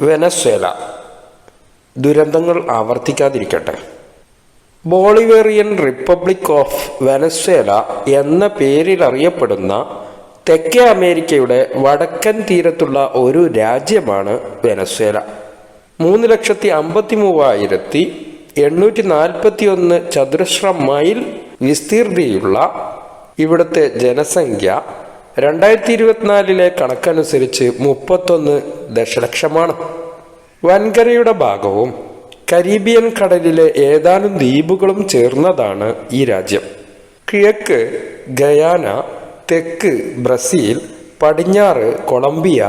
Venezuela. ദുരന്തങ്ങൾ ആവർത്തിക്കാതിരിക്കട്ടെ. ബോളിവേറിയൻ republic of Venezuela എന്ന പേരിൽ അറിയപ്പെടുന്ന തെക്കേ അമേരിക്കയുടെ വടക്കൻ തീരത്തുള്ള ഒരു രാജ്യമാണ് വെനസ്വേല. 3,53,841 ചതുരശ്ര മൈൽ വിസ്തീർണതയുള്ള ഇവിടുത്തെ ജനസംഖ്യ 2024 കണക്കനുസരിച്ച് 31 ദശലക്ഷമാണ്. വൻകരയുടെ ഭാഗവും കരീബിയൻ കടലിലെ ഏതാനും ദ്വീപുകളും ചേർന്നതാണ് ഈ രാജ്യം. കിഴക്ക് ഗയാന, തെക്ക് ബ്രസീൽ, പടിഞ്ഞാറ് കൊളംബിയ,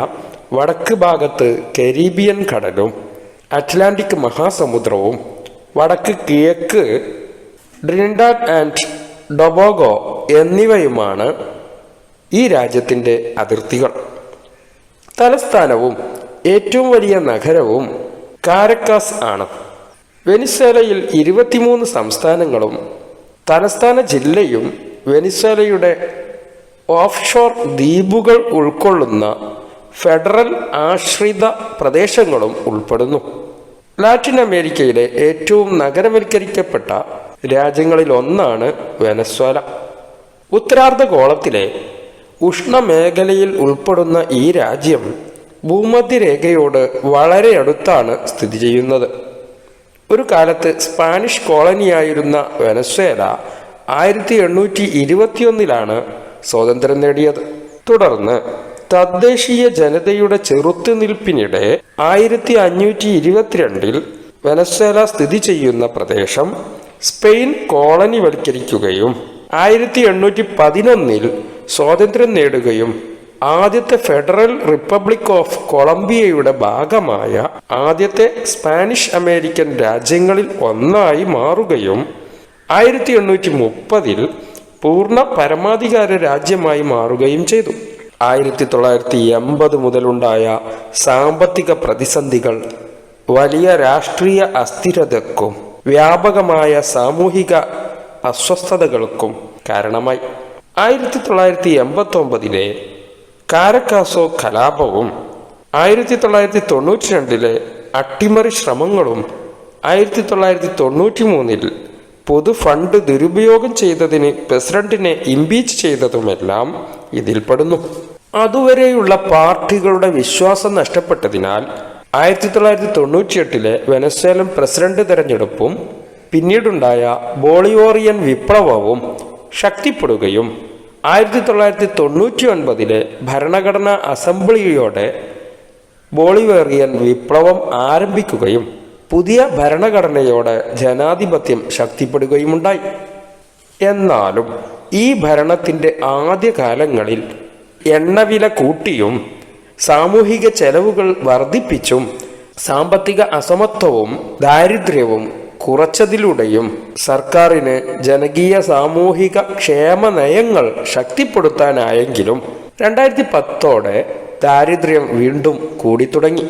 വടക്ക് ഭാഗത്ത് കരീബിയൻ കടലും അറ്റ്ലാന്റിക് മഹാസമുദ്രവും, വടക്ക് കിഴക്ക് ട്രിനിഡാഡ് ആൻഡ് ടൊബാഗോ എന്നിവയുമാണ് ഈ രാജ്യത്തിൻ്റെ അതിർത്തികൾ. തലസ്ഥാനവും ഏറ്റവും വലിയ നഗരവും കാരക്കാസ് ആണ്. വെനിസ്വേലയിൽ 23 സംസ്ഥാനങ്ങളും തലസ്ഥാന ജില്ലയും വെനിസ്വേലയുടെ ഓഫ്ഷോർ ദ്വീപുകൾ ഉൾക്കൊള്ളുന്ന ഫെഡറൽ ആശ്രിത പ്രദേശങ്ങളും ഉൾപ്പെടുന്നു. ലാറ്റിൻ അമേരിക്കയിലെ ഏറ്റവും നഗരവൽക്കരിക്കപ്പെട്ട രാജ്യങ്ങളിൽ ഒന്നാണ് വെനസ്വേല. ഉത്തരാർദ്ധഗോളത്തിലെ ഉഷ്ണമേഖലയിൽ ഉൾപ്പെടുന്ന ഈ രാജ്യം ഭൂമധ്യരേഖയോട് വളരെ അടുത്താണ് സ്ഥിതി ചെയ്യുന്നത്. ഒരു കാലത്ത് സ്പാനിഷ് കോളനിയായിരുന്ന വെനസ്വേല 1821 സ്വാതന്ത്ര്യം നേടിയത്. തുടർന്ന് തദ്ദേശീയ ജനതയുടെ ചെറുത്തുനിൽപ്പിനിടെ 1522 വെനസ്വേല സ്ഥിതി ചെയ്യുന്ന പ്രദേശം സ്പെയിൻ കോളനിവൽക്കരിക്കുകയും 1811 സ്വാതന്ത്ര്യം നേടുകയും ആദ്യത്തെ ഫെഡറൽ റിപ്പബ്ലിക് ഓഫ് കൊളംബിയയുടെ ഭാഗമായ ആദ്യത്തെ സ്പാനിഷ് അമേരിക്കൻ രാജ്യങ്ങളിൽ ഒന്നായി മാറുകയും 1830 പൂർണ്ണ പരമാധികാര രാജ്യമായി മാറുകയും ചെയ്തു. 1980 മുതലുണ്ടായ സാമ്പത്തിക പ്രതിസന്ധികൾ വലിയ രാഷ്ട്രീയ അസ്ഥിരതയ്ക്കും വ്യാപകമായ സാമൂഹിക അസ്വസ്ഥതകൾക്കും കാരണമായി. 1989 കാരക്കാസോ കലാപവും 1992 അട്ടിമറി ശ്രമങ്ങളും 1993 പൊതു ഫണ്ട് ദുരുപയോഗം ചെയ്തതിന് പ്രസിഡന്റിനെ ഇംപീച്ച് ചെയ്തതുമെല്ലാം ഇതിൽപ്പെടുന്നു. അതുവരെയുള്ള പാർട്ടികളുടെ വിശ്വാസം നഷ്ടപ്പെട്ടതിനാൽ 1998 വെനസ്വേലൻ പ്രസിഡന്റ് തെരഞ്ഞെടുപ്പും പിന്നീടുണ്ടായ ബോളിവേറിയൻ വിപ്ലവവും ശക്തിപ്പെടുകയും 1999 ഭരണഘടനാ അസംബ്ലിയോടെ ബോളിവേറിയൻ വിപ്ലവം ആരംഭിക്കുകയും പുതിയ ഭരണഘടനയോടെ ജനാധിപത്യം ശക്തിപ്പെടുകയുമുണ്ടായി. എന്നാലും ഈ ഭരണത്തിൻ്റെ ആദ്യകാലങ്ങളിൽ എണ്ണവില കൂട്ടിയും സാമൂഹിക ചെലവുകൾ വർദ്ധിപ്പിച്ചും സാമ്പത്തിക അസമത്വവും ദാരിദ്ര്യവും കുറച്ചതിലൂടെയും സർക്കാരിന് ജനകീയ സാമൂഹിക ക്ഷേമ നയങ്ങൾ ശക്തിപ്പെടുത്താനായെങ്കിലും 2010 ദാരിദ്ര്യം വീണ്ടും കൂടിത്തുടങ്ങി.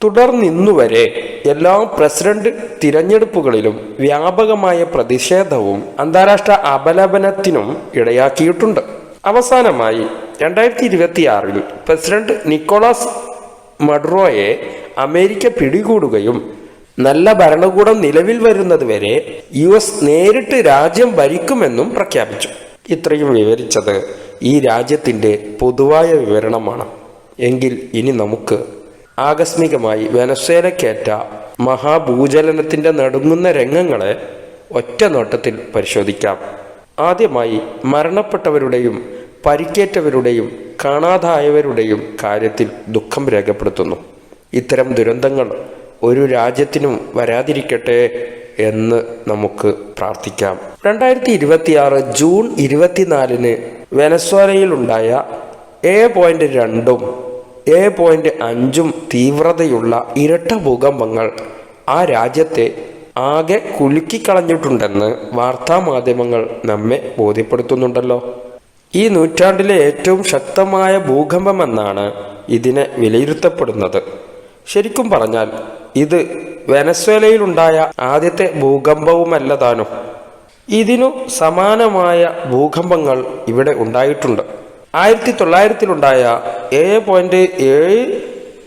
തുടർന്നിന്നുവരെ എല്ലാ പ്രസിഡന്റ് തിരഞ്ഞെടുപ്പുകളിലും വ്യാപകമായ പ്രതിഷേധവും അന്താരാഷ്ട്ര അപലപനത്തിനും ഇടയാക്കിയിട്ടുണ്ട്. അവസാനമായി 2026 പ്രസിഡന്റ് നിക്കോളാസ് മഡുറോയെ അമേരിക്ക പിടികൂടുകയും നല്ല ഭരണകൂടം നിലവിൽ വരുന്നതുവരെ US നേരിട്ട് രാജ്യം ഭരിക്കുമെന്നും പ്രഖ്യാപിച്ചു. ഇത്രയും വിവരിച്ചത് ഈ രാജ്യത്തിൻ്റെ പൊതുവായ വിവരണമാണ്. എങ്കിൽ ഇനി നമുക്ക് ആകസ്മികമായി വെനസ്വേലക്കേറ്റ മഹാഭൂചലനത്തിൻ്റെ നടുങ്ങുന്ന രംഗങ്ങളെ ഒറ്റ നോട്ടത്തിൽ പരിശോധിക്കാം. ആദ്യമായി മരണപ്പെട്ടവരുടെയും പരിക്കേറ്റവരുടെയും കാണാതായവരുടെയും കാര്യത്തിൽ ദുഃഖം രേഖപ്പെടുത്തുന്നു. ഇത്തരം ദുരന്തങ്ങൾ ഒരു രാജ്യത്തിനും വരാതിരിക്കട്ടെ എന്ന് നമുക്ക് പ്രാർത്ഥിക്കാം. 2026 ജൂൺ 24 വെനസ്വേലയിലുണ്ടായ 7.2 7.5 തീവ്രതയുള്ള ഇരട്ട ഭൂകമ്പങ്ങൾ ആ രാജ്യത്തെ ആകെ കുലുക്കിക്കളഞ്ഞിട്ടുണ്ടെന്ന് വാർത്താമാധ്യമങ്ങൾ നമ്മെ ബോധ്യപ്പെടുത്തുന്നുണ്ടല്ലോ. ഈ നൂറ്റാണ്ടിലെ ഏറ്റവും ശക്തമായ ഭൂകമ്പമെന്നാണ് ഇതിനെ വിലയിരുത്തപ്പെടുന്നത്. ശരിക്കും പറഞ്ഞാൽ ഇത് വെനസ്വേലയിലുണ്ടായ ആദ്യത്തെ ഭൂകമ്പവുമല്ലതാനും. ഇതിനു സമാനമായ ഭൂകമ്പങ്ങൾ ഇവിടെ ഉണ്ടായിട്ടുണ്ട്. 1900-ലുണ്ടായ 7.7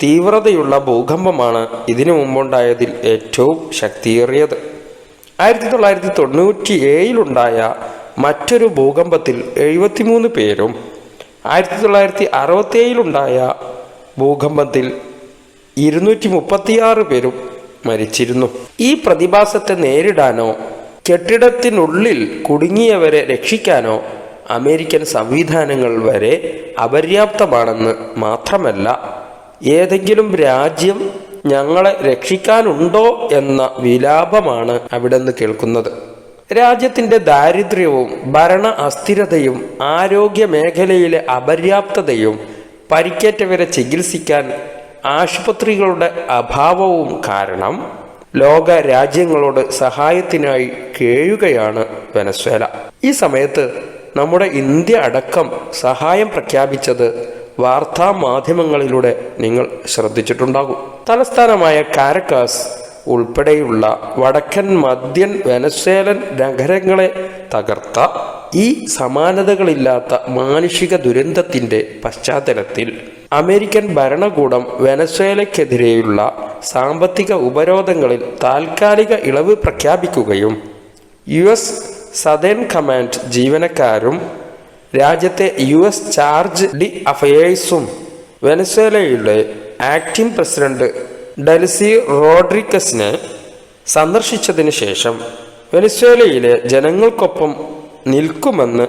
തീവ്രതയുള്ള ഭൂകമ്പമാണ് ഇതിനു മുമ്പുണ്ടായതിൽ ഏറ്റവും ശക്തിയേറിയത്. 1997 മറ്റൊരു ഭൂകമ്പത്തിൽ 73 പേരും 1967 ഭൂകമ്പത്തിൽ 236 പേരും മരിച്ചിരുന്നു. ഈ പ്രതിഭാസത്തെ നേരിടാനോ കെട്ടിടത്തിനുള്ളിൽ കുടുങ്ങിയവരെ രക്ഷിക്കാനോ അമേരിക്കൻ സംവിധാനങ്ങൾ വരെ അപര്യാപ്തമാണെന്ന് മാത്രമല്ല, ഏതെങ്കിലും രാജ്യം ഞങ്ങളെ രക്ഷിക്കാനുണ്ടോ എന്ന വിലാപമാണ് അവിടെ നിന്ന് കേൾക്കുന്നത്. രാജ്യത്തിൻ്റെ ദാരിദ്ര്യവും ഭരണ അസ്ഥിരതയും ആരോഗ്യ മേഖലയിലെ അപര്യാപ്തതയും പരിക്കേറ്റവരെ ചികിത്സിക്കാൻ ആശുപത്രികളുടെ അഭാവവും കാരണം ലോക രാജ്യങ്ങളോട് സഹായത്തിനായി കേഴുകയാണ് വെനസ്വേല. ഈ സമയത്ത് നമ്മുടെ ഇന്ത്യ അടക്കം സഹായം പ്രഖ്യാപിച്ചത് വാർത്താ മാധ്യമങ്ങളിലൂടെ നിങ്ങൾ ശ്രദ്ധിച്ചിട്ടുണ്ടാകും. തലസ്ഥാനമായ കാരക്കാസ് ഉൾപ്പെടെയുള്ള വടക്കൻ മധ്യൻ വെനസ്വേലൻ നഗരങ്ങളെ തകർത്ത ഈ സമാനതകളില്ലാത്ത മാനുഷിക ദുരന്തത്തിൻ്റെ പശ്ചാത്തലത്തിൽ അമേരിക്കൻ ഭരണകൂടം വെനസ്വേലയ്ക്കെതിരെയുള്ള സാമ്പത്തിക ഉപരോധങ്ങളിൽ താൽക്കാലിക ഇളവ് പ്രഖ്യാപിക്കുകയും US സദേൺ കമാൻഡ് ജീവനക്കാരും രാജ്യത്തെ US ചാർജ് ഡി അഫയേഴ്സും വെനസ്വേലയുടെ ആക്ടിംഗ് പ്രസിഡന്റ് ഡെൽസി റോഡ്രിഗസിനെ സന്ദർശിച്ചതിന് ശേഷം വെനസ്വേലയിലെ ജനങ്ങൾക്കൊപ്പം നിൽക്കുമെന്ന്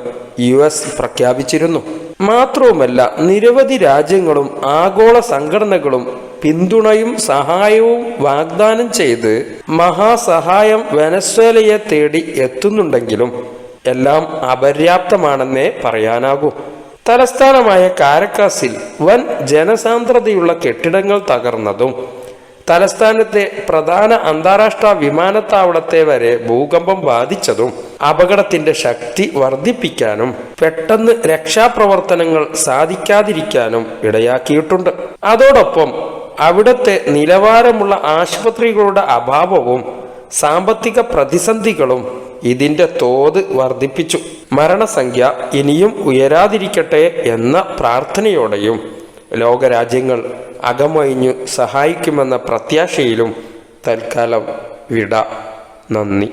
US പ്രഖ്യാപിച്ചിരുന്നു. മാത്രവുമല്ല, നിരവധി രാജ്യങ്ങളും ആഗോള സംഘടനകളും പിന്തുണയും സഹായവും വാഗ്ദാനം ചെയ്ത് മഹാസഹായം വെനസ്വേലയെ തേടി എത്തുന്നുണ്ടെങ്കിലും എല്ലാം അപര്യാപ്തമാണെന്നേ പറയാനാകൂ. തലസ്ഥാനമായ കാരക്കാസിൽ വൻ ജനസാന്ദ്രതയുള്ള കെട്ടിടങ്ങൾ തകർന്നതും തലസ്ഥാനത്തെ പ്രധാന അന്താരാഷ്ട്ര വിമാനത്താവളത്തെ വരെ ഭൂകമ്പം ബാധിച്ചതും അപകടത്തിന്റെ ശക്തി വർദ്ധിപ്പിക്കാനും പെട്ടെന്ന് രക്ഷാപ്രവർത്തനങ്ങൾ സാധിക്കാതിരിക്കാനും ഇടയാക്കിയിട്ടുണ്ട്. അതോടൊപ്പം അവിടുത്തെ നിലവാരമുള്ള ആശുപത്രികളുടെ അഭാവവും സാമ്പത്തിക പ്രതിസന്ധികളും ഇതിന്റെ തോത് വർദ്ധിപ്പിച്ചു. മരണസംഖ്യ ഇനിയും ഉയരാതിരിക്കട്ടെ എന്ന പ്രാർത്ഥനയോടെയും ലോകരാജ്യങ്ങൾ അകമഴിഞ്ഞു സഹായിക്കുമെന്ന പ്രത്യാശയിലും തൽക്കാലം വിട. നന്ദി.